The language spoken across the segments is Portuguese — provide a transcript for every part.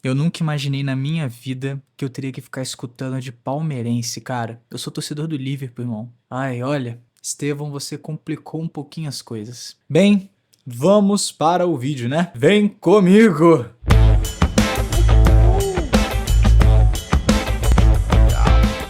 Eu nunca imaginei na minha vida que eu teria que ficar escutando de palmeirense, cara. Eu sou torcedor do Liverpool, irmão. Ai, olha, Estevão, você complicou um pouquinho as coisas. Bem, vamos para o vídeo, né? Vem comigo!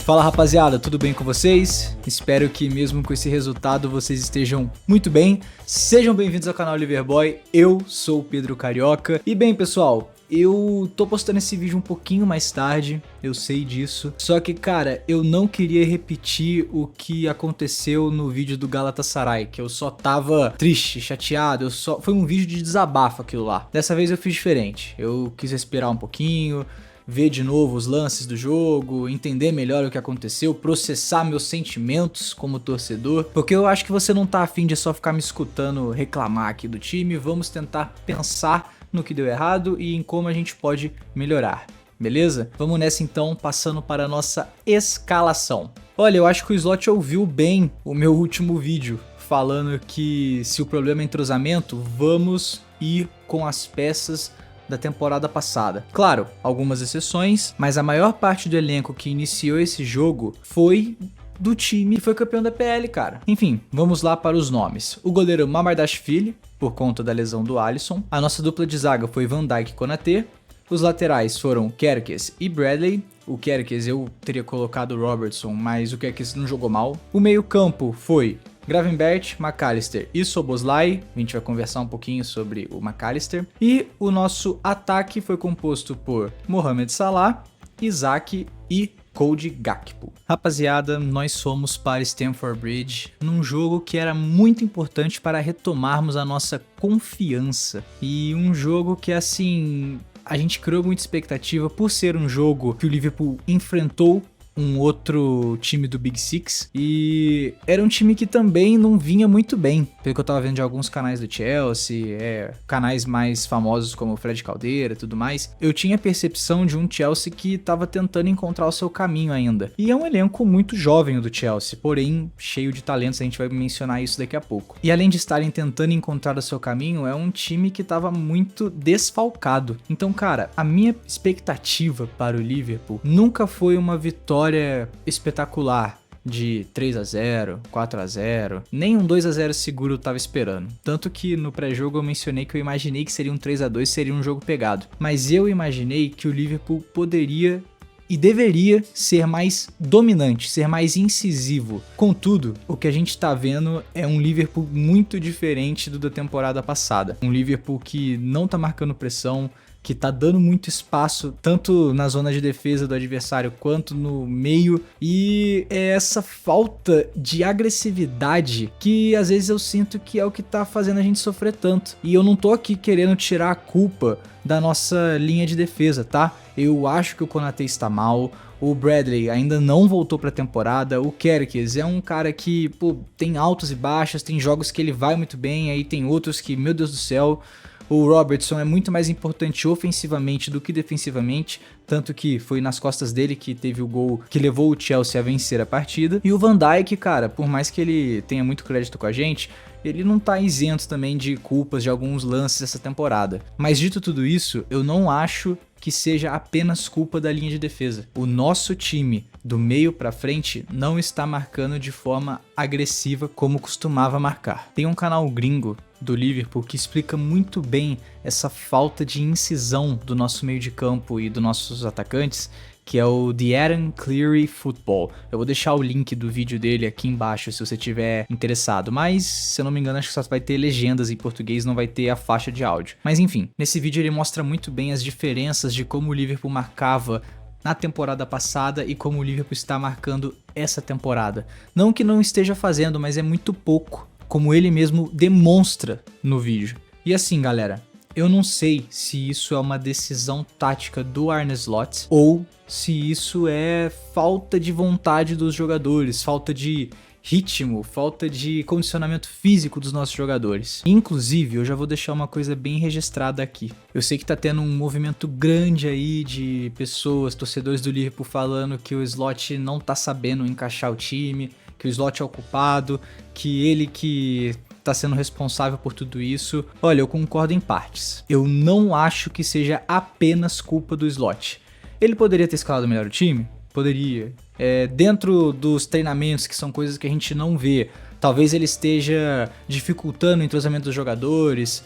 Fala rapaziada, tudo bem com vocês? Espero que mesmo com esse resultado vocês estejam muito bem. Sejam bem-vindos ao canal Liverboy, eu sou o Pedro Carioca. E bem pessoal, eu tô postando esse vídeo um pouquinho mais tarde, eu sei disso. Só que cara, eu não queria repetir o que aconteceu no vídeo do Galatasaray, que eu só tava triste, chateado, foi um vídeo de desabafo aquilo lá. Dessa vez eu fiz diferente, eu quis respirar um pouquinho, ver de novo os lances do jogo, entender melhor o que aconteceu, processar meus sentimentos como torcedor, porque eu acho que você não tá afim de só ficar me escutando reclamar aqui do time. Vamos tentar pensar no que deu errado e em como a gente pode melhorar, beleza? Vamos nessa então, passando para a nossa escalação. Olha, eu acho que o Slot ouviu bem o meu último vídeo, falando que se o problema é entrosamento, vamos ir com as peças da temporada passada. Claro, algumas exceções, mas a maior parte do elenco que iniciou esse jogo foi do time que foi campeão da PL, cara. Enfim, vamos lá para os nomes. O goleiro Mamardashvili, por conta da lesão do Alisson. A nossa dupla de zaga foi Van Dijk e Konaté. Os laterais foram Kerkez e Bradley. O Kerkez eu teria colocado o Robertson, mas o Kerkez não jogou mal. O meio campo foi Gravenberch, McAllister e Szoboszlai. A gente vai conversar um pouquinho sobre o McAllister. E o nosso ataque foi composto por Mohamed Salah, Isaac e Cody Gakpo. Rapaziada, nós fomos para Stamford Bridge num jogo que era muito importante para retomarmos a nossa confiança. E um jogo que, assim, a gente criou muita expectativa por ser um jogo que o Liverpool enfrentou um outro time do Big Six, e era um time que também não vinha muito bem, pelo que eu tava vendo de alguns canais do Chelsea, canais mais famosos como o Fred Caldeira e tudo mais. Eu tinha a percepção de um Chelsea que tava tentando encontrar o seu caminho ainda, e é um elenco muito jovem o do Chelsea, porém cheio de talentos, a gente vai mencionar isso daqui a pouco. E além de estarem tentando encontrar o seu caminho, é um time que tava muito desfalcado. Então cara, a minha expectativa para o Liverpool nunca foi uma vitória espetacular de 3-0, 4-0, nem um 2-0 seguro eu tava esperando. Tanto que no pré-jogo eu mencionei que eu imaginei que seria um 3-2, seria um jogo pegado. Mas eu imaginei que o Liverpool poderia e deveria ser mais dominante, ser mais incisivo. Contudo, o que a gente tá vendo é um Liverpool muito diferente do da temporada passada. Um Liverpool que não tá marcando pressão, que tá dando muito espaço, tanto na zona de defesa do adversário quanto no meio, e é essa falta de agressividade que às vezes eu sinto que é o que tá fazendo a gente sofrer tanto. E eu não tô aqui querendo tirar a culpa da nossa linha de defesa, tá? Eu acho que o Konaté está mal, o Bradley ainda não voltou pra temporada, o Kerkez é um cara que, pô, tem altos e baixos, tem jogos que ele vai muito bem, aí tem outros que, meu Deus do céu. O Robertson é muito mais importante ofensivamente do que defensivamente, tanto que foi nas costas dele que teve o gol que levou o Chelsea a vencer a partida. E o Van Dijk, cara, por mais que ele tenha muito crédito com a gente, ele não tá isento também de culpas de alguns lances essa temporada. Mas dito tudo isso, eu não acho que seja apenas culpa da linha de defesa. O nosso time, do meio pra frente, não está marcando de forma agressiva como costumava marcar. Tem um canal gringo do Liverpool que explica muito bem essa falta de incisão do nosso meio de campo e dos nossos atacantes, que é o The Aaron Cleary Football. Eu vou deixar o link do vídeo dele aqui embaixo se você tiver interessado, mas se eu não me engano acho que só vai ter legendas em português, não vai ter a faixa de áudio. Mas enfim, nesse vídeo ele mostra muito bem as diferenças de como o Liverpool marcava na temporada passada e como o Liverpool está marcando essa temporada. Não que não esteja fazendo, mas é muito pouco, como ele mesmo demonstra no vídeo. E assim galera, eu não sei se isso é uma decisão tática do Arne Slot ou se isso é falta de vontade dos jogadores, falta de ritmo, falta de condicionamento físico dos nossos jogadores. Inclusive, eu já vou deixar uma coisa bem registrada aqui. Eu sei que tá tendo um movimento grande aí de pessoas, torcedores do Liverpool falando que o Slot não tá sabendo encaixar o time, que o Slot é o culpado, que ele que tá sendo responsável por tudo isso, olha, eu concordo em partes. Eu não acho que seja apenas culpa do Slot. Ele poderia ter escalado melhor o time? Poderia. Dentro dos treinamentos, que são coisas que a gente não vê, talvez ele esteja dificultando o entrosamento dos jogadores.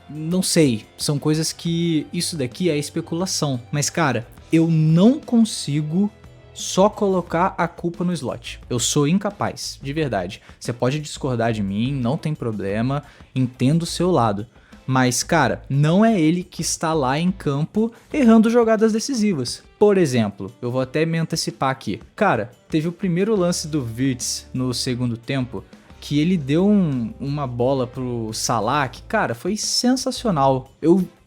Não sei, são coisas que isso daqui é especulação. Mas cara, eu não consigo só colocar a culpa no Slot. Eu sou incapaz, de verdade. Você pode discordar de mim, não tem problema, entendo o seu lado. Mas, cara, não é ele que está lá em campo errando jogadas decisivas. Por exemplo, eu vou até me antecipar aqui. Cara, teve o primeiro lance do Wirtz no segundo tempo, que ele deu uma bola pro Salah, que, cara, foi sensacional.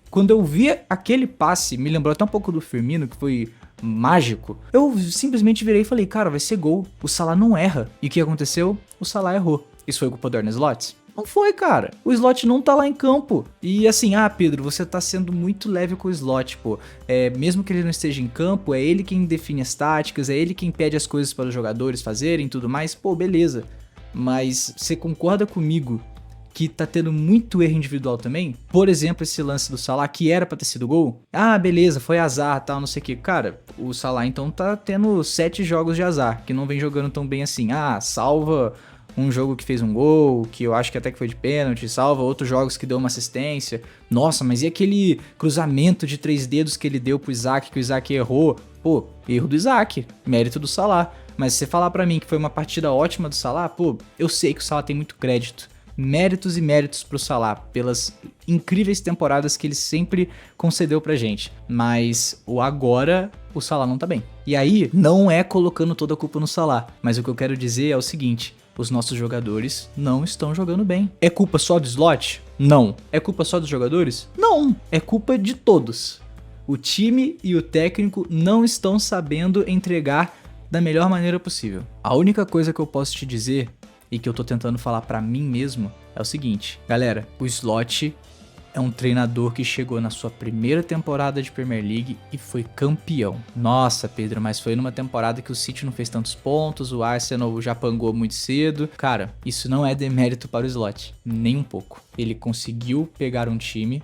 Quando eu vi aquele passe, me lembrou até um pouco do Firmino, que foi mágico. Eu simplesmente virei e falei, cara, vai ser gol. O Salah não erra. E o que aconteceu? O Salah errou. Isso foi culpa do Arne Slot? Não foi, cara. O Slot não tá lá em campo. E assim, Pedro, você tá sendo muito leve com o Slot, pô. Mesmo que ele não esteja em campo, é ele quem define as táticas, é ele quem pede as coisas para os jogadores fazerem e tudo mais. Pô, beleza. Mas você concorda comigo que tá tendo muito erro individual também? Por exemplo, esse lance do Salah, que era pra ter sido gol. Beleza, foi azar, tal, não sei o que. Cara, o Salah então tá tendo 7 jogos de azar, que não vem jogando tão bem assim. Salva um jogo que fez um gol, que eu acho que até que foi de pênalti, salva outros jogos que deu uma assistência. Nossa, mas e aquele cruzamento de 3 dedos que ele deu pro Isaac, que o Isaac errou? Pô, erro do Isaac, mérito do Salah. Mas se você falar pra mim que foi uma partida ótima do Salah, pô, eu sei que o Salah tem muito crédito. Méritos e méritos pro Salah, pelas incríveis temporadas que ele sempre concedeu pra gente. Mas agora o Salah não tá bem. E aí, não é colocando toda a culpa no Salah, mas o que eu quero dizer é o seguinte: os nossos jogadores não estão jogando bem. É culpa só do Slot? Não. É culpa só dos jogadores? Não. É culpa de todos. O time e o técnico não estão sabendo entregar da melhor maneira possível. A única coisa que eu posso te dizer, e que eu tô tentando falar pra mim mesmo, é o seguinte: galera, o Slot é um treinador que chegou na sua primeira temporada de Premier League e foi campeão. Nossa, Pedro, mas foi numa temporada que o City não fez tantos pontos, o Arsenal já pangou muito cedo. Cara, isso não é demérito para o Slot, nem um pouco. Ele conseguiu pegar um time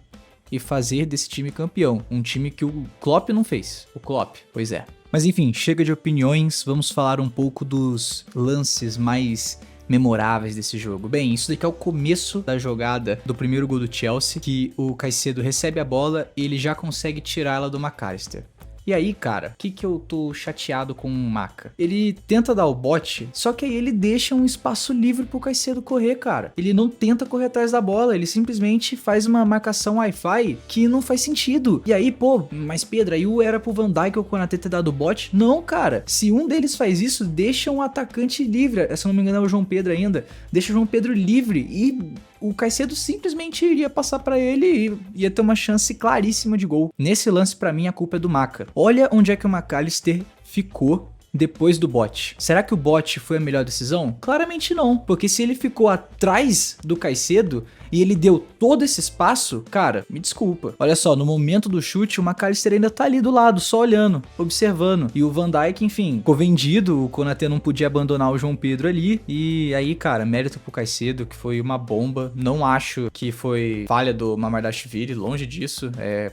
e fazer desse time campeão, um time que o Klopp não fez. O Klopp, pois é. Mas enfim, chega de opiniões, vamos falar um pouco dos lances mais memoráveis desse jogo. Bem, isso daqui é o começo da jogada do primeiro gol do Chelsea, que o Caicedo recebe a bola e ele já consegue tirá-la do McAllister. E aí, cara, o que eu tô chateado com o Maca? Ele tenta dar o bote, só que aí ele deixa um espaço livre pro Caicedo correr, cara. Ele não tenta correr atrás da bola, ele simplesmente faz uma marcação Wi-Fi que não faz sentido. E aí, pô, mas Pedro, aí era pro Van Dijk ou o Konaté ter dado o bote? Não, cara. Se um deles faz isso, deixa um atacante livre. Se não me engano é o João Pedro ainda. Deixa o João Pedro livre e o Caicedo simplesmente iria passar pra ele e ia ter uma chance claríssima de gol. Nesse lance, pra mim, a culpa é do Maca. Olha onde é que o McAllister ficou depois do bote. Será que o bote foi a melhor decisão? Claramente não, porque se ele ficou atrás do Caicedo e ele deu todo esse espaço, cara, me desculpa. Olha só, no momento do chute, o McAllister ainda tá ali do lado, só olhando, observando. E o Van Dijk, enfim, ficou vendido, o Konaté não podia abandonar o João Pedro ali. E aí, cara, mérito pro Caicedo, que foi uma bomba. Não acho que foi falha do Mamardashvili, longe disso.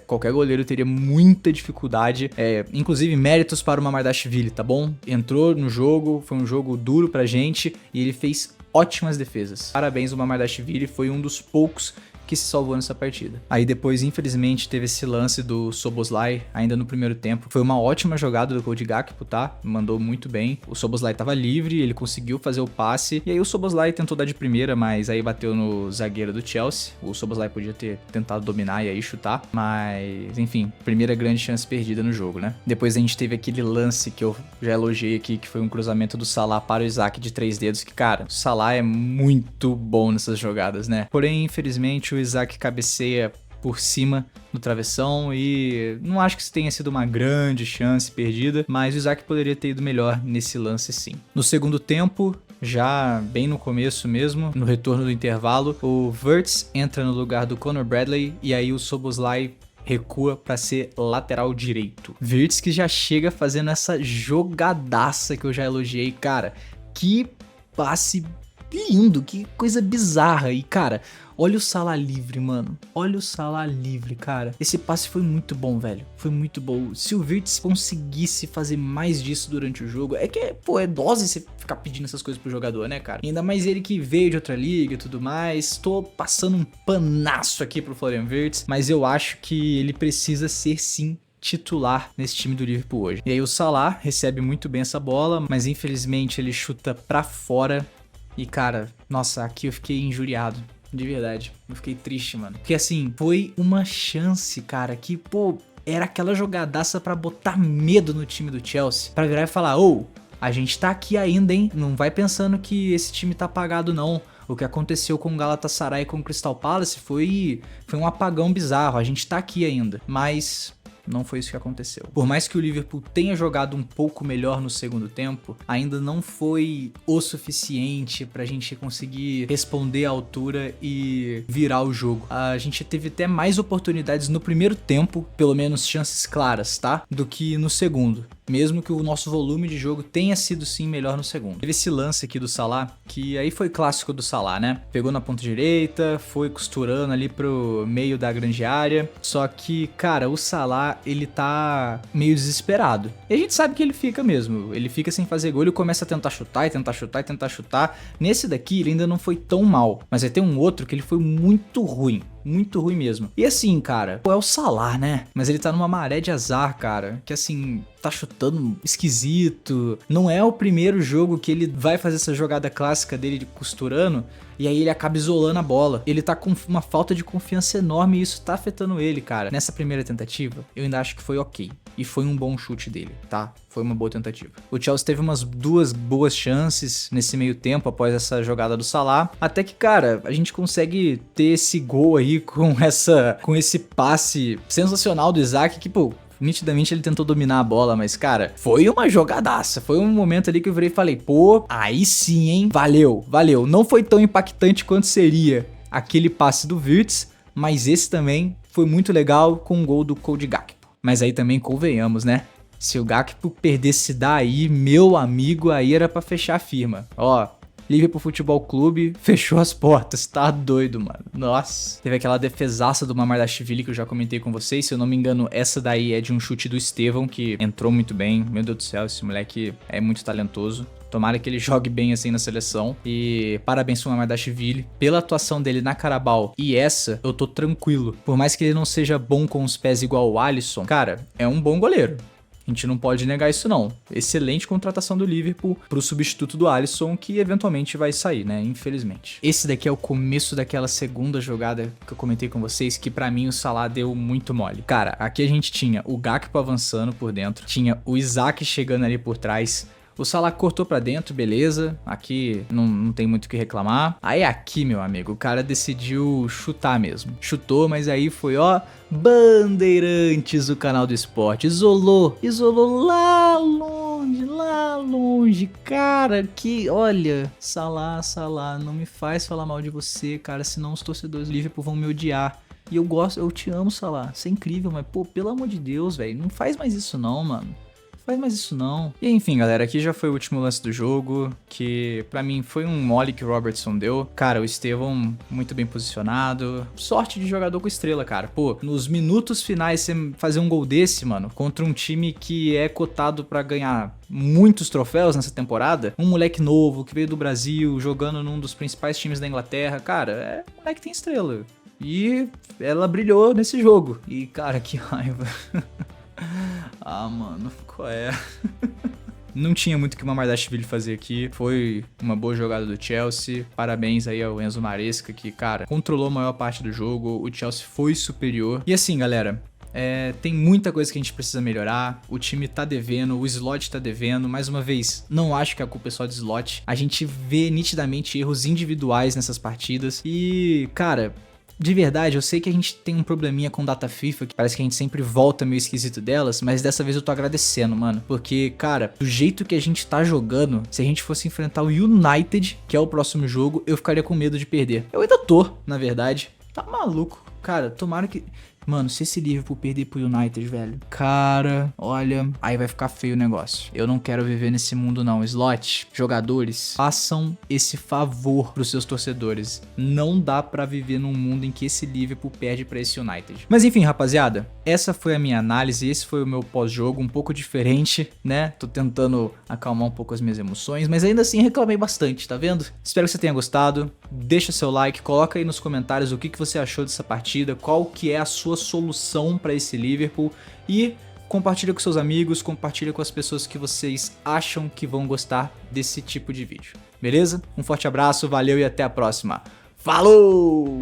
Qualquer goleiro teria muita dificuldade. Inclusive, méritos para o Mamardashvili, tá bom? Entrou no jogo, foi um jogo duro pra gente e ele fez ótimas defesas. Parabéns, o Mamardashvili foi um dos poucos que se salvou nessa partida. Aí depois, infelizmente, teve esse lance do Szoboszlai ainda no primeiro tempo. Foi uma ótima jogada do Cody Gakpo, tá? Mandou muito bem. O Szoboszlai tava livre, ele conseguiu fazer o passe. E aí o Szoboszlai tentou dar de primeira, mas aí bateu no zagueiro do Chelsea. O Szoboszlai podia ter tentado dominar e aí chutar. Mas, enfim, primeira grande chance perdida no jogo, né? Depois a gente teve aquele lance que eu já elogiei aqui, que foi um cruzamento do Salah para o Isaac de 3 dedos, que, cara, o Salah é muito bom nessas jogadas, né? Porém, infelizmente, o Isaac cabeceia por cima do travessão e não acho que isso tenha sido uma grande chance perdida, mas o Isaac poderia ter ido melhor nesse lance sim. No segundo tempo, já bem no começo mesmo, no retorno do intervalo, o Wirtz entra no lugar do Conor Bradley e aí o Szoboszlai recua para ser lateral direito. Wirtz que já chega fazendo essa jogadaça que eu já elogiei, cara, que passe lindo, que coisa bizarra. E, cara, olha o Salah livre, mano. Olha o Salah livre, cara. Esse passe foi muito bom, velho. Foi muito bom. Se o Wirtz conseguisse fazer mais disso durante o jogo... É que, pô, é dose você ficar pedindo essas coisas pro jogador, né, cara? E ainda mais ele que veio de outra liga e tudo mais. Tô passando um panaço aqui pro Florian Wirtz, mas eu acho que ele precisa ser, sim, titular nesse time do Liverpool hoje. E aí o Salah recebe muito bem essa bola, mas infelizmente ele chuta pra fora. E, cara, nossa, aqui eu fiquei injuriado. De verdade, eu fiquei triste, mano. Porque assim, foi uma chance, cara, que, pô, era aquela jogadaça pra botar medo no time do Chelsea. Pra virar e falar, ô, a gente tá aqui ainda, hein? Não vai pensando que esse time tá apagado, não. O que aconteceu com o Galatasaray e com o Crystal Palace foi um apagão bizarro. A gente tá aqui ainda. Mas... não foi isso que aconteceu. Por mais que o Liverpool tenha jogado um pouco melhor no segundo tempo, ainda não foi o suficiente pra gente conseguir responder à altura e virar o jogo. A gente teve até mais oportunidades no primeiro tempo, pelo menos chances claras, tá? Do que no segundo. Mesmo que o nosso volume de jogo tenha sido sim melhor no segundo. Teve esse lance aqui do Salah, que aí foi clássico do Salah, né? Pegou na ponta direita, foi costurando ali pro meio da grande área. Só que, cara, o Salah, ele tá meio desesperado. E a gente sabe que ele fica mesmo. Ele fica sem fazer gol, ele começa a tentar chutar e tentar chutar e tentar chutar. Nesse daqui, ele ainda não foi tão mal. Mas vai ter um outro que ele foi muito ruim. Muito ruim mesmo. E assim, cara, pô, é o Salah, né? Mas ele tá numa maré de azar, cara. Que assim, tá chutando esquisito. Não é o primeiro jogo que ele vai fazer essa jogada clássica dele de costurando e aí ele acaba isolando a bola. Ele tá com uma falta de confiança enorme e isso tá afetando ele, cara. Nessa primeira tentativa, eu ainda acho que foi ok. E foi um bom chute dele, tá? Foi uma boa tentativa. O Chelsea teve umas duas boas chances nesse meio tempo após essa jogada do Salah. Até que, cara, a gente consegue ter esse gol aí com esse passe sensacional do Isaac que, pô, nitidamente ele tentou dominar a bola, mas, cara, foi uma jogadaça. Foi um momento ali que eu virei e falei, pô, aí sim, hein? Valeu, valeu. Não foi tão impactante quanto seria aquele passe do Wirtz, mas esse também foi muito legal com o gol do Cody Gakpo. Mas aí também convenhamos, né? Se o Gakpo perdesse daí, meu amigo, aí era pra fechar a firma. Ó, Liverpool Futebol Clube fechou as portas, tá doido, mano. Nossa. Teve aquela defesaça do Mamardashvili que eu já comentei com vocês. Se eu não me engano, essa daí é de um chute do Estevão, que entrou muito bem. Meu Deus do céu, esse moleque é muito talentoso. Tomara que ele jogue bem assim na seleção. E parabéns pro Mamardashvili pela atuação dele na Carabao. E essa, eu tô tranquilo. Por mais que ele não seja bom com os pés igual o Alisson, cara, é um bom goleiro. A gente não pode negar isso não. Excelente contratação do Liverpool pro substituto do Alisson, que eventualmente vai sair, né? Infelizmente. Esse daqui é o começo daquela segunda jogada que eu comentei com vocês, que pra mim o Salah deu muito mole. Cara, aqui a gente tinha o Gakpo avançando por dentro, tinha o Isaac chegando ali por trás, o Salah cortou pra dentro, beleza. Aqui não tem muito o que reclamar. Aí aqui, meu amigo, o cara decidiu chutar mesmo. Chutou, mas aí foi, ó, Bandeirantes, o canal do esporte. Isolou lá longe. Cara, que, olha, Salah, não me faz falar mal de você, cara, senão os torcedores do Liverpool vão me odiar. E eu te amo, Salah. Você é incrível, mas, pô, pelo amor de Deus, velho, não faz mais isso não, mano. Faz mais isso não. E enfim, galera, aqui já foi o último lance do jogo, que pra mim foi um mole que o Robertson deu. Cara, o Estevão muito bem posicionado. Sorte de jogador com estrela, cara. Pô, nos minutos finais você fazer um gol desse, mano, contra um time que é cotado pra ganhar muitos troféus nessa temporada. Um moleque novo que veio do Brasil, jogando num dos principais times da Inglaterra. Cara, é um moleque que tem estrela. E ela brilhou nesse jogo. E, cara, que raiva. Ah, mano, qual é? Não tinha muito o que o Mamardashvili fazer aqui. Foi uma boa jogada do Chelsea. Parabéns aí ao Enzo Maresca, que, cara, controlou a maior parte do jogo. O Chelsea foi superior. E assim, galera, tem muita coisa que a gente precisa melhorar. O time tá devendo, o slot tá devendo. Mais uma vez, não acho que a culpa é só de slot. A gente vê nitidamente erros individuais nessas partidas. E, cara, de verdade, eu sei que a gente tem um probleminha com data FIFA, que parece que a gente sempre volta meio esquisito delas, mas dessa vez eu tô agradecendo, mano. Porque, cara, do jeito que a gente tá jogando, se a gente fosse enfrentar o United, que é o próximo jogo, eu ficaria com medo de perder. Eu ainda tô, na verdade. Tá maluco. Cara, tomara que... Mano, se esse Liverpool perder pro United, velho, cara, olha, aí vai ficar feio o negócio. Eu não quero viver nesse mundo não. Slot, jogadores, façam esse favor pros seus torcedores. Não dá pra viver num mundo em que esse Liverpool perde pra esse United. Mas enfim, rapaziada, essa foi a minha análise, esse foi o meu pós-jogo, um pouco diferente, né? Tô tentando acalmar um pouco as minhas emoções, mas ainda assim reclamei bastante, tá vendo? Espero que você tenha gostado. Deixa seu like, coloca aí nos comentários o que você achou dessa partida, qual que é a sua solução pra esse Liverpool e compartilha com seus amigos, compartilha com as pessoas que vocês acham que vão gostar desse tipo de vídeo. Beleza? Um forte abraço, valeu e até a próxima. Falou!